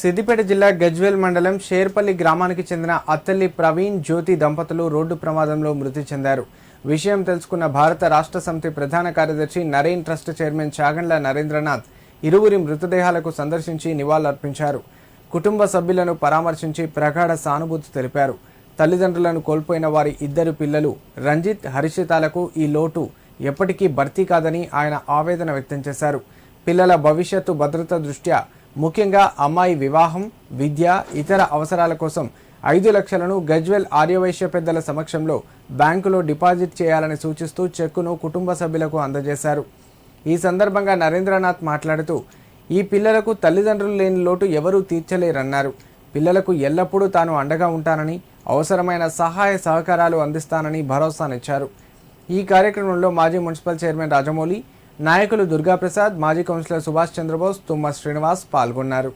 సిద్దిపేట జిల్లా గజ్వేల్ మండలం షేర్పల్లి గ్రామానికి చెందిన అత్తల్లి ప్రవీణ్ జ్యోతి దంపతులు రోడ్డు ప్రమాదంలో మృతి చెందారు. విషయం తెలుసుకున్న భారత రాష్ట్ర సమితి ప్రధాన కార్యదర్శి నరేన్ ట్రస్ట్ చైర్మన్ చాగండ్ల నరేంద్రనాథ్ ఇరువురి మృతదేహాలకు సందర్శించి నివాళులర్పించారు. కుటుంబ సభ్యులను పరామర్శించి ప్రగాఢ సానుభూతి తెలిపారు. తల్లిదండ్రులను కోల్పోయిన వారి ఇద్దరు పిల్లలు రంజిత్, హర్షితాలకు ఈ లోటు ఎప్పటికీ భర్తీ కాదని ఆయన ఆవేదన వ్యక్తం చేశారు. పిల్లల భవిష్యత్తు భద్రత దృష్ట్యా ముఖ్యంగా అమ్మాయి వివాహం, విద్య, ఇతర అవసరాల కోసం 5 లక్షలను గజ్వేల్ ఆర్యవైశ్య పెద్దల సమక్షంలో బ్యాంకులో డిపాజిట్ చేయాలని సూచిస్తూ చెక్కును కుటుంబ సభ్యులకు అందజేశారు. ఈ సందర్భంగా నరేంద్రనాథ్ మాట్లాడుతూ ఈ పిల్లలకు తల్లిదండ్రులు లేని లోటు ఎవరూ తీర్చలేరన్నారు. పిల్లలకు ఎల్లప్పుడూ తాను అండగా ఉంటానని, అవసరమైన సహాయ సహకారాలు అందిస్తానని భరోసానిచ్చారు. ఈ కార్యక్రమంలో మాజీ మున్సిపల్ చైర్మన్ రాజమౌళి, నాయకులు దుర్గాప్రసాద్, మాజీ కౌన్సిలర్ సుభాష్ చంద్రబోస్, తుమ్మ శ్రీనివాస్ పాల్గొన్నారు.